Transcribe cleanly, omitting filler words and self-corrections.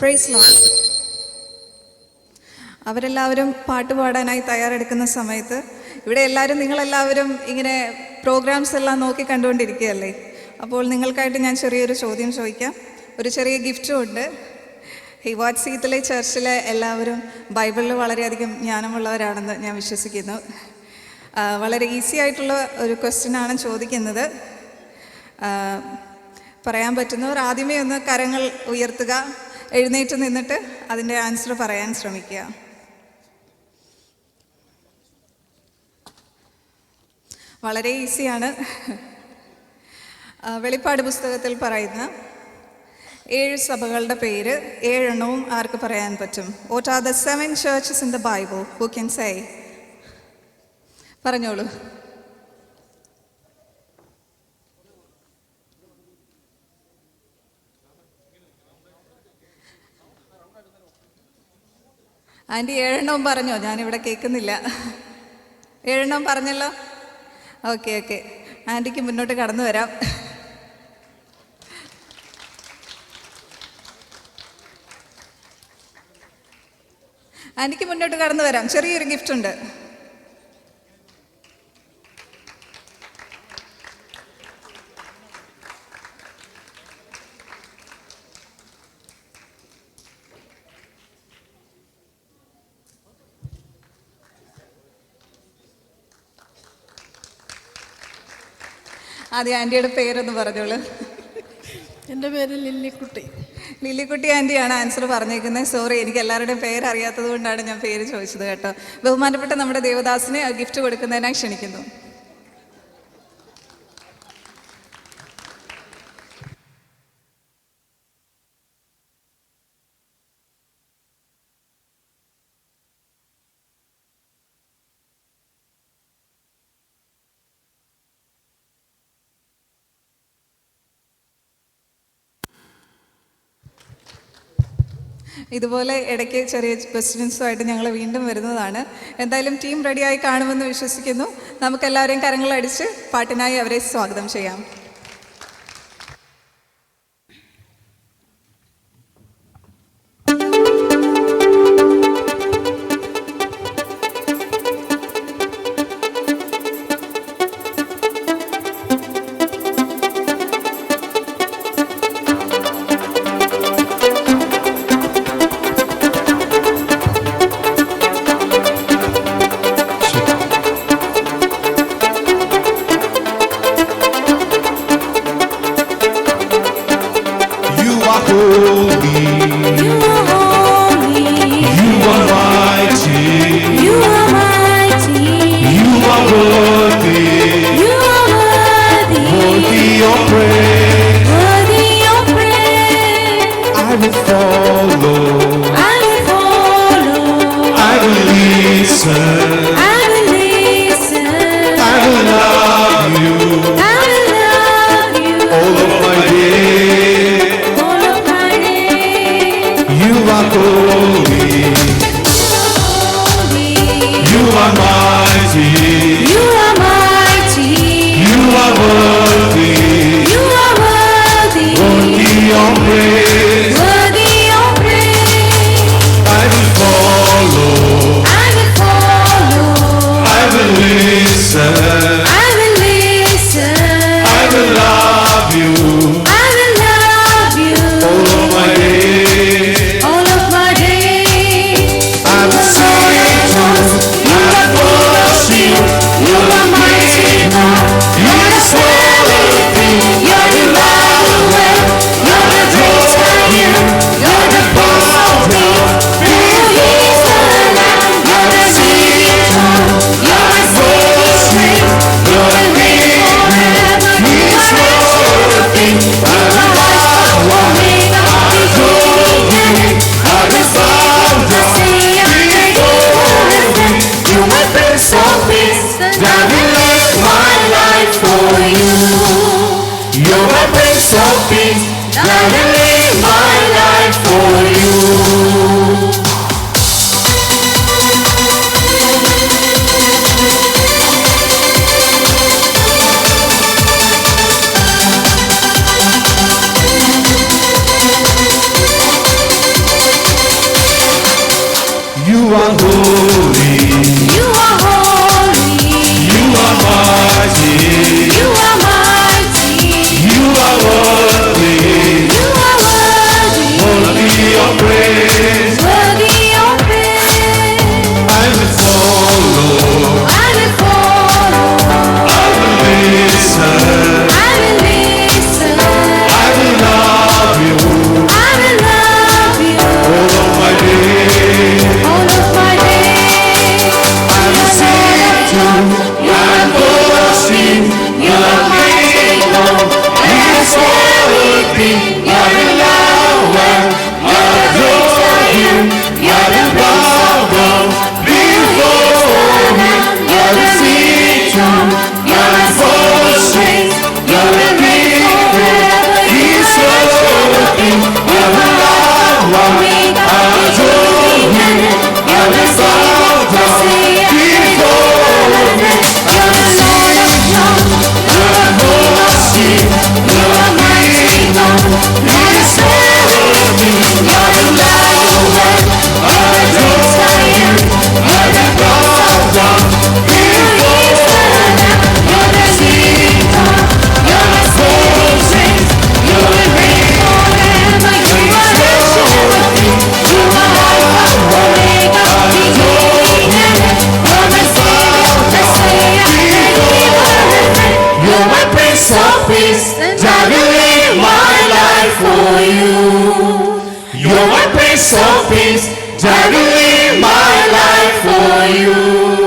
Praise Lord. അവരെല്ലാവരും പാട്ട് പാടാനായി തയ്യാറെടുക്കുന്ന സമയത്ത് ഇവിടെ നിങ്ങളെല്ലാവരും ഇങ്ങനെ പ്രോഗ്രാംസ് എല്ലാം നോക്കി കണ്ടുകൊണ്ടിരിക്കുകയല്ലേ. അപ്പോൾ നിങ്ങൾക്കായിട്ട് ഞാൻ ചെറിയൊരു ചോദ്യം ചോദിക്കാം. ഒരു ചെറിയ ഗിഫ്റ്റും ഉണ്ട്. ഹിവാറ്റ് സീത്തിലെ ചർച്ചിലെ എല്ലാവരും ബൈബിളിൽ വളരെയധികം ജ്ഞാനമുള്ളവരാണെന്ന് ഞാൻ വിശ്വസിക്കുന്നു. വളരെ ഈസി ആയിട്ടുള്ള ഒരു ക്വസ്റ്റ്യനാണ് ചോദിക്കുന്നത്. പറയാൻ പറ്റുന്നവർ ആദ്യമേ ഒന്ന് കരങ്ങൾ ഉയർത്തുക, എഴുന്നേറ്റ് നിന്നിട്ട് അതിൻ്റെ ആൻസർ പറയാൻ ശ്രമിക്കുക. വളരെ ഈസിയാണ്. വെളിപ്പാട് പുസ്തകത്തിൽ പറയുന്ന 7 സഭകളുടെ പേര് 7 എണ്ണവും ആർക്ക് പറയാൻ പറ്റും? What are the 7 churches in the Bible? Who can say? പറഞ്ഞോളൂ. ആൻറ്റി 7 എണ്ണവും പറഞ്ഞോ? ഞാനിവിടെ കേൾക്കുന്നില്ല. 7 എണ്ണം പറഞ്ഞല്ലോ. ഓക്കെ. ആൻറ്റിക്ക് മുന്നോട്ട് കടന്നു വരാം. ആൻറ്റിക്ക് മുന്നോട്ട് കടന്നു വരാം. ചെറിയൊരു ഗിഫ്റ്റ് ഉണ്ട്. ആദ്യം ആൻറ്റിയുടെ പേരൊന്ന് പറഞ്ഞോളൂ. എൻ്റെ പേര് ലില്ലിക്കുട്ടി. ലില്ലിക്കുട്ടി ആൻറ്റിയാണ് ആൻസർ പറഞ്ഞേക്കുന്നത്. സോറി, എനിക്ക് എല്ലാവരുടെയും പേര് അറിയാത്തത് കൊണ്ടാണ് ഞാൻ പേര് ചോദിച്ചത് കേട്ടോ. ബഹുമാനപ്പെട്ട നമ്മുടെ ദേവദാസിനെ ഗിഫ്റ്റ് കൊടുക്കുന്നതിനായി ക്ഷണിക്കുന്നു. ഇതുപോലെ ഇടയ്ക്ക് ചെറിയ ക്വസ്റ്റ്യൻസുമായിട്ട് ഞങ്ങൾ വീണ്ടും വരുന്നതാണ്. എന്തായാലും ടീം റെഡിയായി കാണുമെന്ന് വിശ്വസിക്കുന്നു. നമുക്കെല്ലാവരെയും കരങ്ങളടിച്ച് പാട്ടിനായി അവരെ സ്വാഗതം ചെയ്യാം. are holy. You are holy. You are mighty. You are mighty. You are worthy. You are worthy. Worthy of praise. Worthy of praise. I will follow. I will follow. I will listen. I will listen. I will love you I will love you all of my days. all of my days. I will sing to you and worship. You are mighty. You are worthy. I will love and adore you. I will bow down before you. I will sing to you and worship. You will be forever. He's worthy. I will love and adore you. I will bow down before you. I will sing and worship. You are mighty. He's worthy. I will love and adore you. I will bow down before you. You're the King, you're the Savior, you will reign forever. You are the you are Alpha, Omega, beginning and end. You're the Savior, the Savior, You're my Prince of Peace, and I will live my life for you. You're my Prince of Peace, and I will live my life for you.